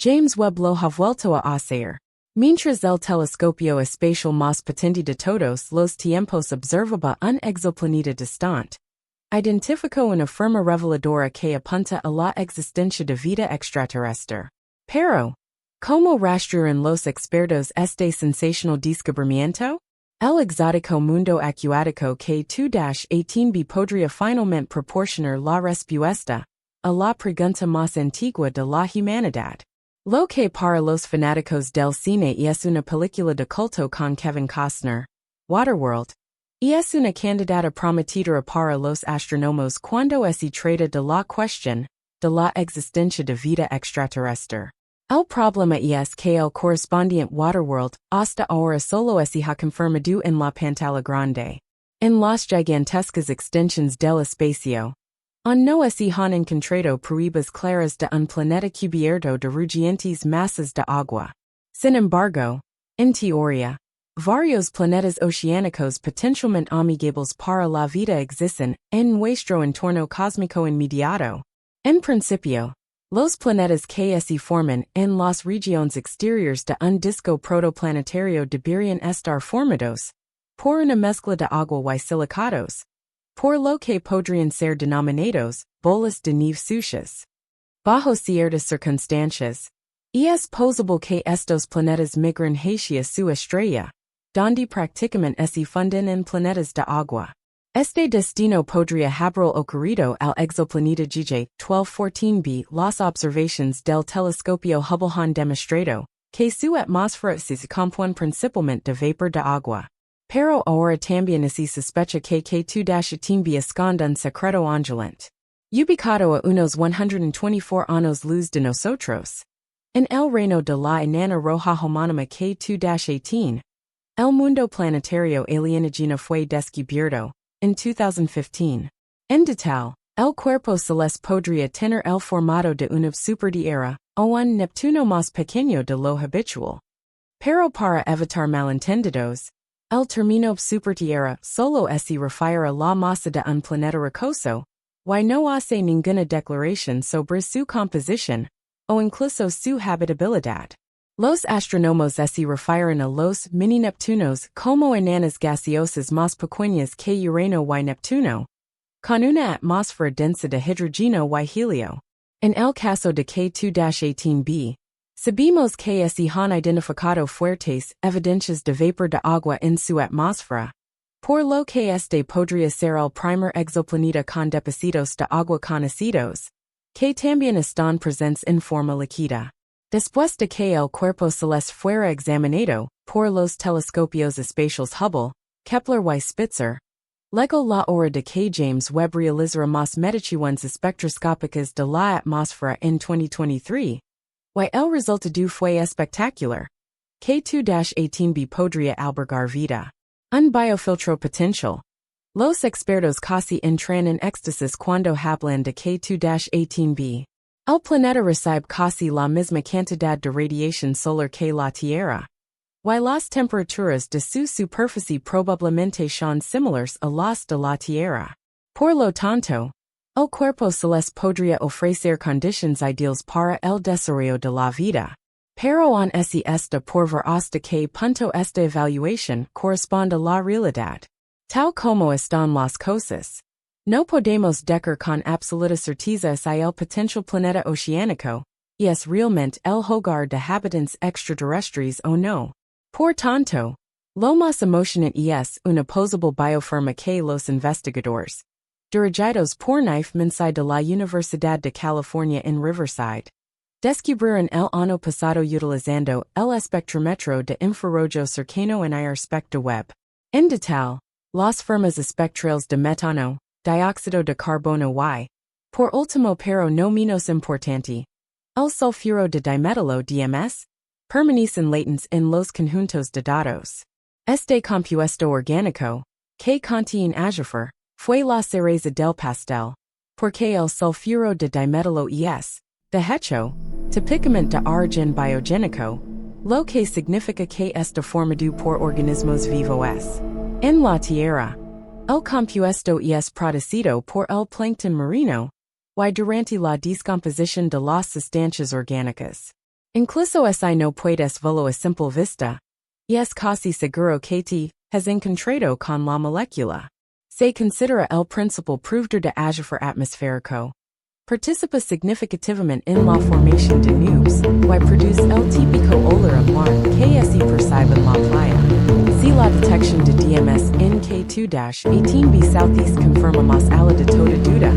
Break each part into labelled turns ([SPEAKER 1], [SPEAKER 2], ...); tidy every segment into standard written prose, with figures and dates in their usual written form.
[SPEAKER 1] James Webb lo ha vuelto a hacer. Mientras el telescopio espacial más potente de todos los tiempos observaba un exoplaneta distante, identificó una forma reveladora que apunta a la existencia de vida extraterrestre. Pero, ¿cómo rastrearon los expertos este sensacional descubrimiento? El exótico mundo acuático que 2-18b podría finalmente proporcionar la respuesta a la pregunta más antigua de la humanidad. Lo que para los fanáticos del cine es una película de culto con Kevin Costner, Waterworld, y es una candidata prometedora para los astrónomos cuando se trata de la cuestión de la existencia de vida extraterrestre. El problema es que el correspondiente Waterworld hasta ahora solo se ha confirmado en la pantalla grande. En las gigantescas extensiones del espacio, no se han encontrado pruebas claras de un planeta cubierto de rugientes masas de agua. Sin embargo, en teoría, varios planetas oceánicos potencialmente amigables para la vida existen en nuestro entorno cósmico inmediato. En principio, los planetas que se forman en las regiones exteriores de un disco protoplanetario deberían estar formados por una mezcla de agua y silicatos, por lo que podrían ser denominados bolas de nieve sucias. Bajo ciertas circunstancias, es posible que estos planetas migren hacia su estrella, donde prácticamente se funden en planetas de agua. Este destino podría haber ocurrido al exoplaneta GJ 1214b. Las observaciones del telescopio Hubble han demostrado que su atmósfera se compone principalmente de vapor de agua. Pero ahora también se sospecha que K2-18b esconde un secreto ondulante, ubicado a unos 124 años luz de nosotros. En el reino de la enana roja homónima K2-18, el mundo planetario alienígena fue descubierto en 2015. En total, el cuerpo celeste podría tener el formato de una supertierra o un Neptuno más pequeño de lo habitual. Pero para evitar malentendidos, el término supertierra solo se refiere a la masa de un planeta rocoso, y no hace ninguna declaración sobre su composición, o incluso su habitabilidad. Los astrónomos se refieren a los mini-Neptunos como enanas gaseosas más pequeñas que Urano y Neptuno, con una atmósfera densa de hidrógeno y helio. En el caso de K2-18b, sabemos que se han identificado fuertes evidencias de vapor de agua en su atmósfera, por lo que este podría ser el primer exoplaneta con depósitos de agua conocidos, que también están presentes en forma líquida. Después de que el cuerpo celeste fuera examinado por los telescopios espaciales Hubble, Kepler y Spitzer, llegó la hora de que James Webb realizara más mediciones espectroscópicas de la atmósfera en 2023, y el resultado fue espectacular. K2-18b podría albergar vida. Un biofiltro potencial. Los expertos casi entran en éxtasis cuando hablan de K2-18b. El planeta recibe casi la misma cantidad de radiación solar que la Tierra, y las temperaturas de su superficie probablemente son similares a las de la Tierra. Por lo tanto, el cuerpo celeste podría ofrecer condiciones ideales para el desarrollo de la vida. Pero aún se está por ver hasta qué punto esta evaluación corresponde a la realidad. Tal como están las cosas, no podemos decir con absoluta certeza si el potencial planeta oceánico es realmente el hogar de habitantes extraterrestres o no. Por tanto, lo más emocionante es una posible bioforma que los investigadores, dirigidos por Knife Minside de la Universidad de California en Riverside, descubrieron el año pasado utilizando el espectrómetro de infrarrojo cercano en IR-SPEC de Webb. En total, las formas espectrales de metano, dióxido de carbono y, por último pero no menos importante, el sulfuro de dimetilo DMS, permanecen latentes en los conjuntos de datos. Este compuesto orgánico, que contiene azufre, fue la cereza del pastel, porque el sulfuro de dimetilo es, de hecho, típicamente de origen biogénico, lo que significa que está formado por organismos vivos. En la Tierra, el compuesto es producido por el plancton marino, y durante la descomposición de las sustancias orgánicas. Incluso si no puedes verlo a simple vista, es casi seguro que te has encontrado con la molécula. Se considera el principal proveedor de agua atmosférico. Participa significativamente en la formación de nubes, y produce el típico olor a mar que se percibe en la playa. Si la detección de DMS en K2-18b Southeast confirma más allá de toda duda,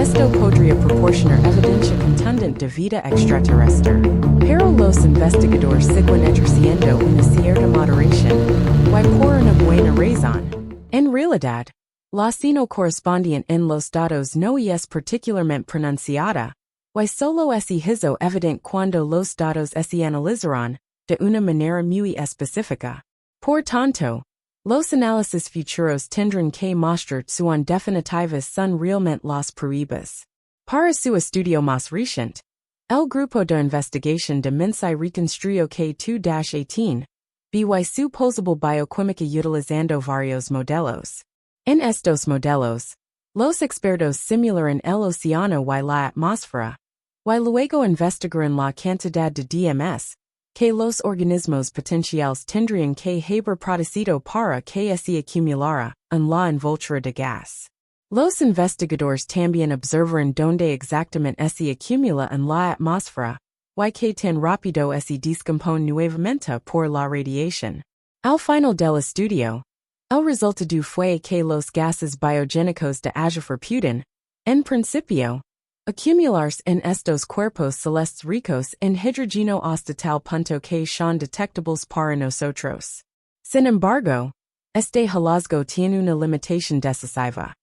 [SPEAKER 1] esto podría proporcionar evidencia contundente de vida extraterrestre. Pero los investigadores siguen ejerciendo una cierta moderación, y por una buena razón. En realidad, la sino correspondiente en los datos no es particularmente pronunciada, y solo es hizo evidente cuando los datos se analizarán de una manera muy específica. Por tanto, los análisis futuros tendrán que mostrar cuán definitivas son realmente las pruebas. Para su estudio más reciente, el grupo de investigación de Minsai reconstruyó K2-18, by su posible bioquímica utilizando varios modelos. En estos modelos, los expertos simularon el océano y la atmósfera, y luego investigaron la cantidad de DMS que los organismos potenciales tendrían que haber producido para que se acumulara en la envoltura de gas. Los investigadores también observaron dónde exactamente se acumula en la atmósfera, y que tan rápido se descompone nuevamente por la radiación. Al final del estudio, el resultado fue que los gases biogénicos de agua pueden, en principio, acumularse en estos cuerpos celestes ricos en hidrógeno hasta tal punto que son detectables para nosotros. Sin embargo, este hallazgo tiene una limitación decisiva.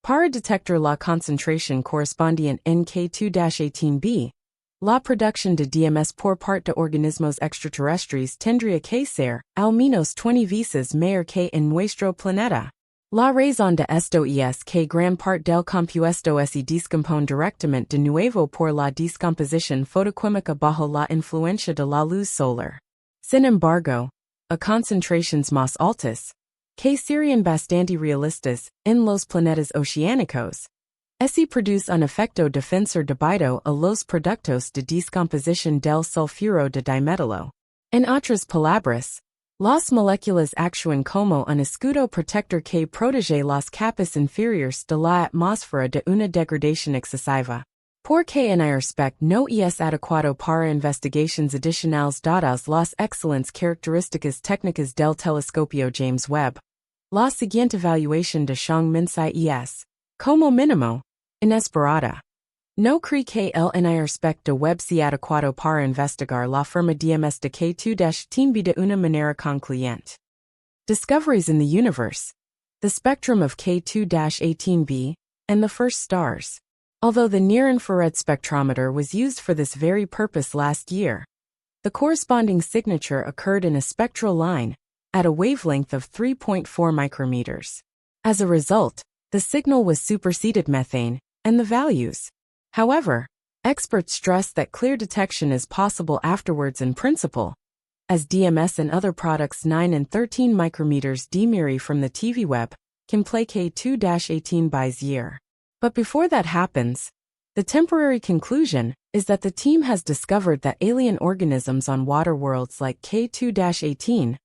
[SPEAKER 1] Para detectar la concentración correspondiente en K2-18b, la producción de DMS por parte de organismos extraterrestres tendría que ser, al menos 20 veces mayor que en nuestro planeta. La razón de esto es que gran parte del compuesto se descompone directamente de nuevo por la descomposición fotoquímica bajo la influencia de la luz solar. Sin embargo, a concentraciones más altas, que serían bastante realistas, en los planetas oceánicos, se produce un efecto defensor debido a los productos de descomposición del sulfuro de dimetilo. En otras palabras, las moléculas actúan como un escudo protector que protege las capas inferiores de la atmósfera de una degradación excesiva. Porque en respect no es adecuado para investigaciones adicionales dadas las excelentes características técnicas del telescopio James Webb, la siguiente evaluación de Shang Minsai es, como mínimo, inesperada. No cree que el en respect de Webb sea adecuado para investigar la forma DMS de K2-18b de una manera concluyente. Discoveries in the universe, the spectrum of K2-18b, and the first stars. Although the near-infrared spectrometer was used for this very purpose last year, the corresponding signature occurred in a spectral line, at a wavelength of 3.4 micrometers. As a result, the signal was superseded methane, and the values. However, experts stress that clear detection is possible afterwards in principle, as DMS and other products 9 and 13 micrometers dimeri from the TV web can play K2-18 by's year. But before that happens, the temporary conclusion is that the team has discovered that alien organisms on water worlds like K2-18b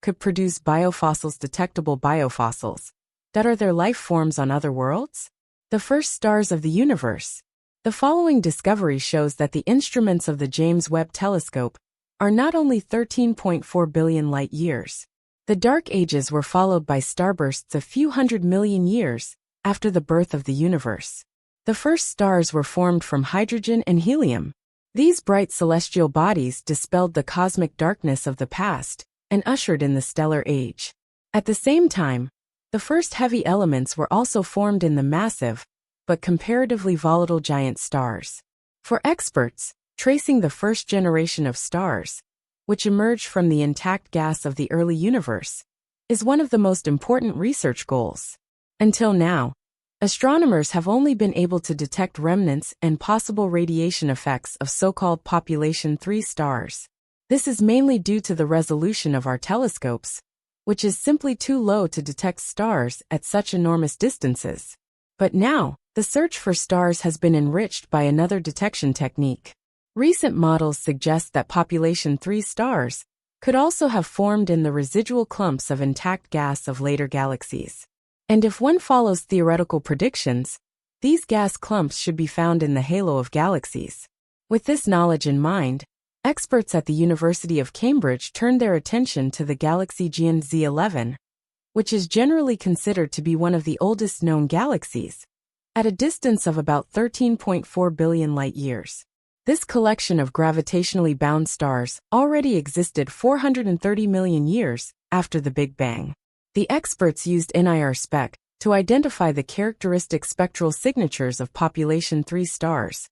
[SPEAKER 1] could produce biofossils, detectable biofossils, that are their life forms on other worlds? The first stars of the universe. The following discovery shows that the instruments of the James Webb Telescope are not only 13.4 billion light years. The dark ages were followed by starbursts a few hundred million years after the birth of the universe. The first stars were formed from hydrogen and helium. These bright celestial bodies dispelled the cosmic darkness of the past and ushered in the stellar age. At the same time, the first heavy elements were also formed in the massive, but comparatively volatile giant stars. For experts, tracing the first generation of stars, which emerged from the intact gas of the early universe, is one of the most important research goals. Until now, astronomers have only been able to detect remnants and possible radiation effects of so-called population 3 stars. This is mainly due to the resolution of our telescopes, which is simply too low to detect stars at such enormous distances. But now, the search for stars has been enriched by another detection technique. Recent models suggest that population 3 stars could also have formed in the residual clumps of intact gas of later galaxies. And if one follows theoretical predictions, these gas clumps should be found in the halo of galaxies. With this knowledge in mind, experts at the University of Cambridge turned their attention to the galaxy GN-Z11, which is generally considered to be one of the oldest known galaxies, at a distance of about 13.4 billion light-years. This collection of gravitationally bound stars already existed 430 million years after the Big Bang. The experts used NIR-SPEC to identify the characteristic spectral signatures of population 3 stars,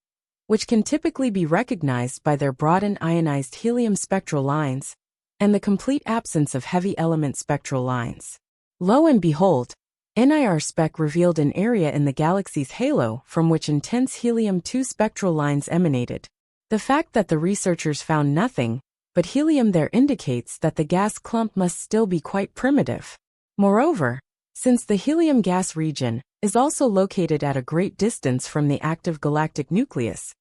[SPEAKER 1] which can typically be recognized by their broadened ionized helium spectral lines and the complete absence of heavy element spectral lines. Lo and behold, NIR-SPEC revealed an area in the galaxy's halo from which intense helium-2 spectral lines emanated. The fact that the researchers found nothing but helium there indicates that the gas clump must still be quite primitive. Moreover, since the helium gas region is also located at a great distance from the active galactic nucleus,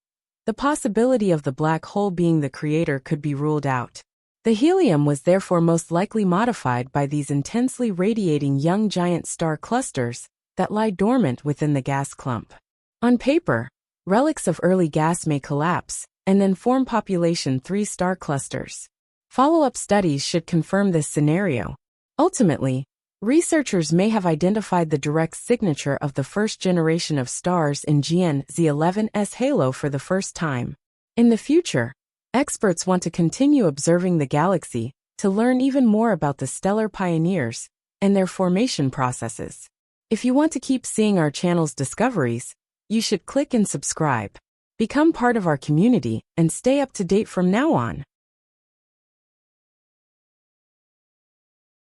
[SPEAKER 1] the possibility of the black hole being the creator could be ruled out. The helium was therefore most likely modified by these intensely radiating young giant star clusters that lie dormant within the gas clump. On paper, relics of early gas may collapse and then form population 3 star clusters. Follow-up studies should confirm this scenario. Ultimately, researchers may have identified the direct signature of the first generation of stars in GN-Z11's halo for the first time. In the future, experts want to continue observing the galaxy to learn even more about the stellar pioneers and their formation processes. If you want to keep seeing our channel's discoveries, you should click and subscribe. Become part of our community and stay up to date from now on.